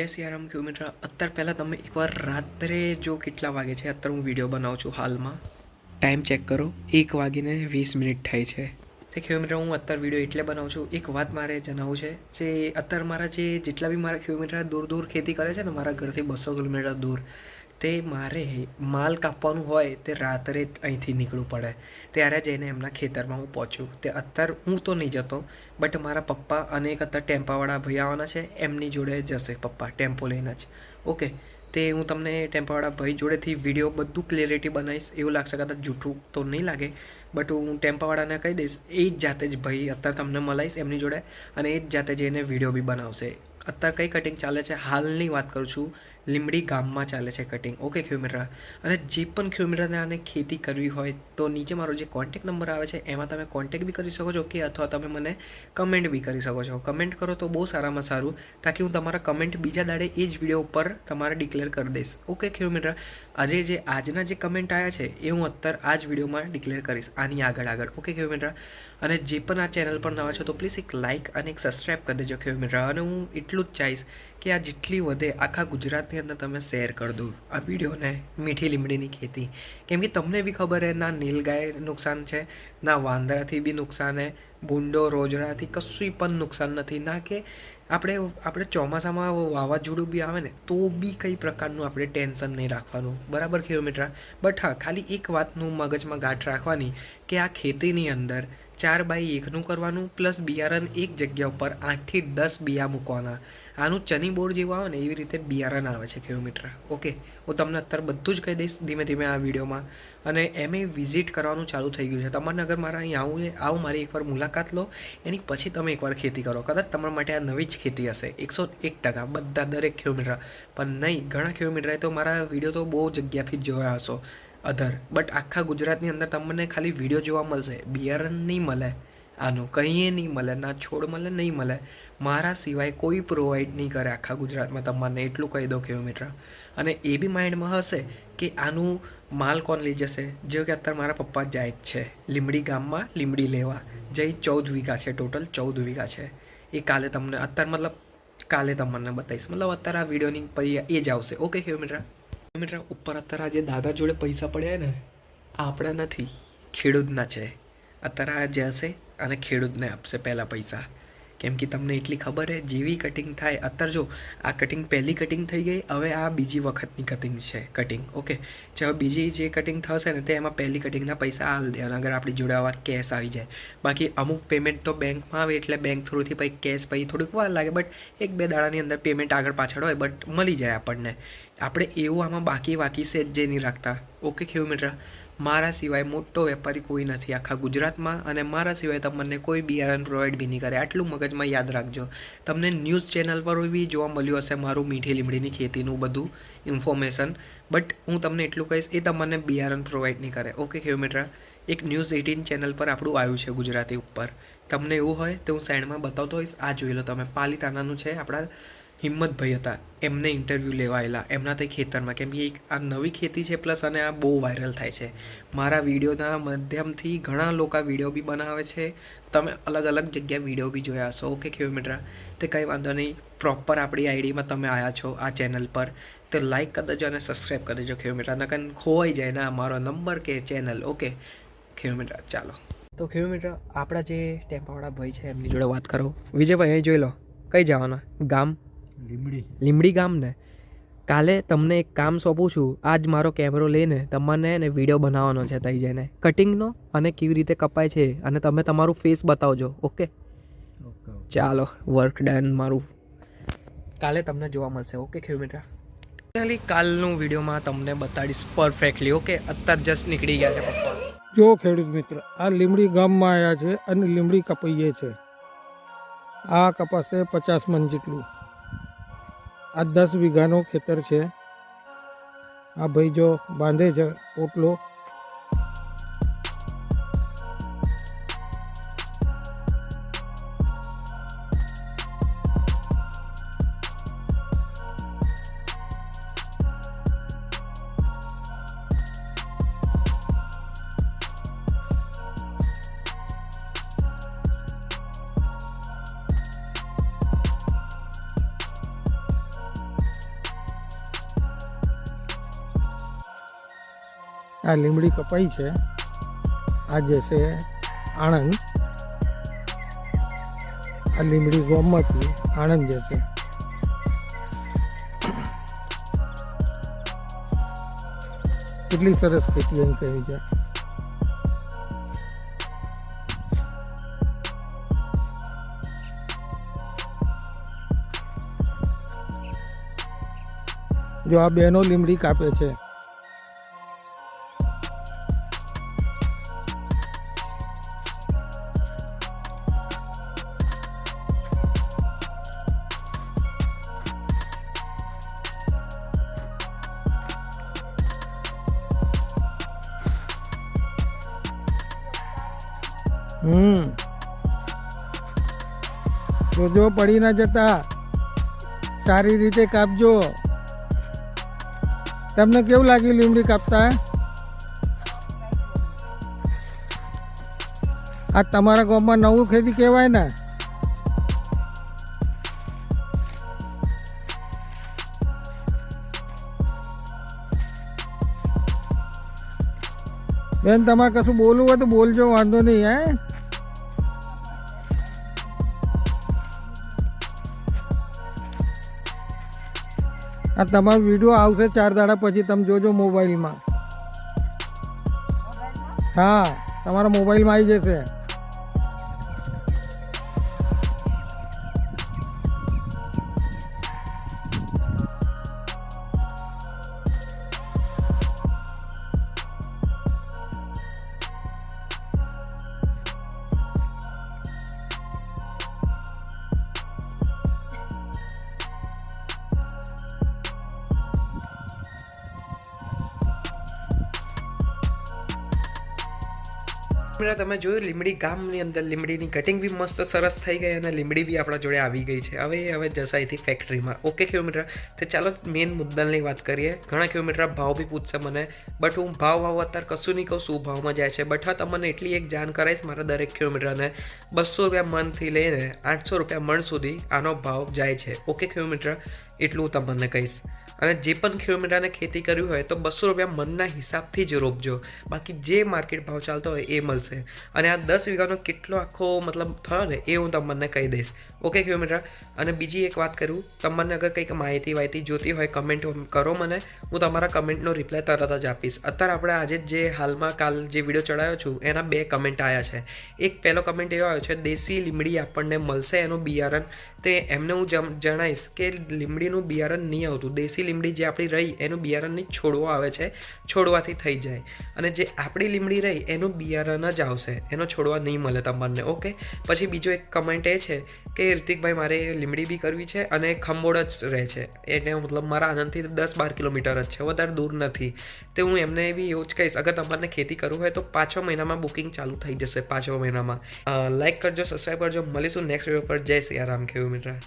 Yes યાર આમ કેવું મિત્ર અત્યારે પહેલાં તમે એકવાર રાત્રે જો કેટલા વાગે છે અત્યારે હું વિડીયો બનાવું છું હાલમાં ટાઈમ ચેક કરો 1:20 થાય છે તે કેવું મિત્ર હું અત્યારે વિડીયો એટલે બનાવું છું એક વાત મારે જણાવવું છે જે અત્યારે મારા જેટલા બી મારા કેવું મિત્ર દૂર દૂર ખેતી કરે છે ને મારા ઘરથી 200 કિલોમીટર દૂર તે મારે માલ કાપવાનું હોય તે રાત્રે અહીંથી નીકળવું પડે ત્યારે જઈને એમના ખેતરમાં હું પહોંચ્યું તે અત્યારે હું તો નહીં જતો બટ મારા પપ્પા અને એક અત્યારે ટેમ્પાવાળા ભાઈ આવવાના છે એમની જોડે જશે પપ્પા ટેમ્પો લઈને જ ઓકે તે હું તમને ટેમ્પાવાળા ભાઈ જોડેથી વિડીયો બધું ક્લિયરિટી બનાવીશ એવું લાગશે કદાચ જૂઠું તો નહીં લાગે બટ હું ટેમ્પાવાળાને કહી દઈશ એ જ જાતે જ ભાઈ અત્યારે તમને મળાવીશ એમની જોડે અને એ જ જાતે જઈને વિડીયો બી બનાવશે અત્યારે કઈ કટિંગ ચાલે છે હાલની વાત કરું છું લીમડી ગામમાં ચાલે છે કટિંગ ઓકે ખેડૂત અને જે પણ ખેડૂત આને ખેતી કરવી હોય તો નીચે મારો જે કોન્ટેક્ટ નંબર આવે છે એમાં તમે કોન્ટેક્ટ બી કરી શકો છો કે અથવા તમે મને કમેન્ટ બી કરી શકો છો કમેન્ટ કરો તો બહુ સારામાં સારું તાકી હું તમારા કમેન્ટ બીજા દાડે એ જ વિડીયો ઉપર તમારે ડિક્લેર કરી દઈશ ઓકે ખેડૂત આજે જે આજના જે કમેન્ટ આવ્યા છે એ હું અત્યારે આ જ વિડીયોમાં ડિક્લેર કરીશ આની આગળ ઓકે ખેડૂત અને જે પણ આ ચેનલ પર નવા છો તો પ્લીઝ એક લાઇક અને એક સબસ્ક્રાઈબ કરી દેજો ખેડૂત અને હું એટલું જ ચાહીશ કે આ જેટલી વધે આખા ગુજરાતની અંદર તમે શેર કરી દો આ વિડીયોને મીઠી લીમડીની ખેતી કેમ કે તમને બી ખબર હે ના નીલગાય નુકસાન છે ના વાંદરાથી બી નુકસાન હે ભૂંડો રોજરાથી કશું પણ નુકસાન નથી ના કે આપણે ચોમાસામાં વાવાઝોડું બી આવે ને તો બી કઈ પ્રકારનું આપણે ટેન્શન નહીં રાખવાનું બરાબર કિલોમીટર બટ હા ખાલી એક વાતનું મગજમાં ગાંઠ રાખવાની કે આ ખેતીની અંદર 4x1 કરવાનું પ્લસ બિયારણ એક જગ્યા ઉપર 8 થી 10 બિયા મૂકવાના આનું ચની બોર્ડ જેવું આવે ને એવી રીતે બિયારણ આવે છે કિલોમીટર ઓકે હું તમને અત્યારે બધું જ કહી દઈશ ધીમે ધીમે આ વિડીયોમાં અને એમ વિઝિટ કરવાનું ચાલુ થઈ ગયું છે તમારે અગર મારા અહીં આવું છે આવું મારી એકવાર મુલાકાત લો એની પછી તમે એકવાર ખેતી કરો કદાચ તમારા માટે આ નવી જ ખેતી હશે 101% બધા દરેક કિલોમીટર પણ નહીં ઘણા કિલોમીટરે તો મારા વિડીયો તો બહુ જગ્યાથી જોયા હશો બટ આખા ગુજરાતની અંદર તમને ખાલી વિડીયો જોવા મળશે બિયારણ નહીં મળે આનું કંઈએ નહીં મળે ના છોડ મળે નહીં મળે મારા સિવાય કોઈ પ્રોવાઈડ નહીં કરે આખા ગુજરાતમાં તમને એટલું કહી દો કિલોમીટર અને એ બી માઇન્ડમાં હશે કે આનું માલ કોણ લઈ જશે જો કે અત્યારે મારા પપ્પા જાય જ છે લીમડી ગામમાં લીમડી લેવા જઈ 14 વીઘા છે ટોટલ 14 વીઘા છે એ કાલે તમને અત્યારે મતલબ કાલે તમને બતાવીશ મતલબ અત્યારે આ વિડીયોની પછી એ જ આવશે ઓકે કિલોમીટર ઉપર અત્યારે આજે દાદા જોડે પૈસા પડ્યા ને આપણા નથી ખેડૂતના છે અત્યારે આ જશે અને ખેડૂતને આપશે પહેલાં પૈસા કેમ કે તમને એટલી ખબર છે જેવી કટિંગ થાય અત્યારે જો આ કટિંગ પહેલી કટિંગ થઈ ગઈ હવે આ બીજી વખતની કટિંગ છે કટિંગ ઓકે ચાલો બીજી જે કટિંગ થશે ને તે એમાં પહેલી કટિંગના પૈસા હાલ દેવાના અગર આપણી જોડે આવા કેશ આવી જાય બાકી અમુક પેમેન્ટ તો બેંકમાં આવે એટલે બેંક થ્રુથી પછી કેશ પછી થોડીક વાર લાગે બટ 1-2 દાડાની અંદર પેમેન્ટ આગળ પાછળ હોય બટ મળી જાય આપણને આપણે એવું આમાં બાકી છે જે નહીં રાખતા ઓકે કિલોમીટર મારા સિવાય મોટો વેપારી કોઈ નથી આખા ગુજરાતમાં અને મારા સિવાય તમને કોઈ બિયારણ પ્રોવાઈડ બી નહીં કરે આટલું મગજમાં યાદ રાખજો તમને ન્યૂઝ ચેનલ પર બી જોવા મળ્યું હશે મારું મીઠી લીમડીની ખેતીનું બધું ઇન્ફોર્મેશન બટ હું તમને એટલું કહીશ એ તમને બિયારણ પ્રોવાઈડ નહીં કરે ઓકે કિલોમીટર એક ન્યૂઝ 18 ચેનલ પર આપણું આવ્યું છે ગુજરાતી ઉપર તમને એવું હોય તો હું સાઈડમાં બતાવતો હોઈશ આ જોઈ લો તમે પાલીતાણાનું છે આપણા હિંમતભાઈ હતા એમને ઇન્ટરવ્યૂ લેવાયેલા એમના તે ખેતરમાં કેમ કે આ નવી ખેતી છે પ્લસ અને આ બહુ વાયરલ થાય છે મારા વિડીયોના માધ્યમથી ઘણા લોકો વિડીયો બી બનાવે છે તમે અલગ અલગ જગ્યાએ વિડીયો બી જોયા હશો ઓકે કિલોમીટર તે કંઈ વાંધો નહીં પ્રોપર આપણી આઈડીમાં તમે આવ્યા છો આ ચેનલ પર તો લાઇક કરી દેજો અને સબસ્ક્રાઈબ કરી દેજો કિલોમીટર નકર ખોવાઈ જાય ને મારો નંબર કે ચેનલ ઓકે કિલોમીટર ચાલો તો કિલોમીટર આપણા જે ટેમ્પાવાળા ભાઈ છે એમની જોડે વાત કરો વિજયભાઈ અહીં જોઈ લો કઈ જવાના ગામ લીમડી ગામ ને કાલે તમને એક કામ સોંપું છું આજ મારો કેમેરો લઈને તમને ને વિડીયો બનાવવાનો છે તઈ જઈને કટિંગનો અને કેવી રીતે કપાય છે અને તમે તમારું ફેસ બતાવજો ઓકે ચાલો વર્ક ડન મારું કાલે તમને જોવા મળશે ઓકે કિલોમીટર ફાઇનલી કાલનું વિડીયોમાં તમને બતાડીશ પરફેક્ટલી ઓકે અત્યારે જસ્ટ નીકળી ગયા છે પપ્પા જો ખેડૂત મિત્ર આ લીમડી ગામમાં આવ્યા છે અને લીમડી કપાઈએ છે આ કપાસે 50 મણ જેટલું આ 10 વીઘાનો ખેતર છે આ ભાઈ જો બાંધે છે પોટલો આ લીમડી કપાઈ છે, આ જશે આણંદ, આ લીમડી ગામમાંથી આણંદ જશે. કેટલી સરસ ખેતી અહીં કરી છે. જો આ બેનો લીમડી કાપે છે. જોજો પડી ના જતા, સારી રીતે કાપજો. તમને કેવું લાગ્યું લીમડી કાપતા? આ તમારા ગામમાં નવું ખેતી કહેવાય ને. બેન તમારે કશું બોલવું હોય તો બોલજો, વાંધો નહીં. આ તમારો વિડીયો આવશે 4 દાડા પછી, તમે જોજો મોબાઈલમાં. હા, તમારા મોબાઈલમાં આવી જશે. તમે જોયું લીમડી ગામની અંદર લીમડીની કટિંગ બી મસ્ત સરસ થઈ ગઈ અને લીમડી બી આપણા જોડે આવી ગઈ છે. હવે જશે અહીંથી ફેક્ટરીમાં. ઓકે કિલોમીટર, તો ચાલો મેઇન મુદ્દાની વાત કરીએ. ઘણા કિલોમીટર ભાવ બી પૂછશે મને, બટ હું ભાવ અત્યારે કશું નહીં કહું શું ભાવમાં જાય છે. બટ હા, તમને એટલી એક જાણ કરાવીશ, મારા દરેક કિલોમીટરને 200 રૂપિયા મણથી લઈને 800 રૂપિયા મણ સુધી આનો ભાવ જાય છે. ઓકે કિલોમીટર, એટલું હું તમને કહીશ. અને જે પણ કિલોમીટરને ખેતી કર્યું હોય તો 200 રૂપિયા મનના હિસાબથી જ રોપજો, બાકી જે માર્કેટ ભાવ ચાલતો હોય એ મળશે. અને આ 10 વીઘાનો કેટલો આખો મતલબ થયો ને એ હું તમને કહી દઈશ. Okay kilometre. અને બીજી એક વાત કરું, તમને અગર કંઈક માહિતી જોતી હોય કમેન્ટ કરો મને, હું તમારા કમેન્ટનો રિપ્લાય તરત જ આપીશ. અત્યારે આપણે આજે જે હાલમાં કાલ જે વિડીયો ચડાવ્યો છું એના 2 કમેન્ટ આવ્યા છે. એક પહેલો કમેન્ટ એવો આવ્યો છે, દેશી લીમડી આપણને મળશે એનું બિયારણ. તે એમને હું જણાવીશ કે લીમડીનું બિયારણ નહીં આવતું. દેશી લીમડી જે આપણી રહી એનું બિયારણની છોડવો આવે છે, છોડવાથી થઈ જાય. અને જે આપણી લીમડી રહી એનું બિયારણ જ આવશે, એનો છોડવા નહીં મળે તમને. ઓકે. પછી બીજો એક કમેન્ટ એ છે કે રિતિકભાઈ મારે લીમડી બી કરવી છે અને ખંભોળ જ રહે છે, એટલે મતલબ મારા આનંદથી 10-12 કિલોમીટર જ છે, વધારે દૂર નથી. તો હું એમને બી એવું જ કહીશ, અગર તમારે ખેતી કરવું હોય તો 5-6 મહિનામાં બુકિંગ ચાલુ થઈ જશે. 5-6 મહિનામાં. લાઇક કરજો, સબસ્ક્રાઈબ કરજો. મળીશું નેક્સ્ટ વિડીયો પર. જય સિયારામ કિલોમીટર.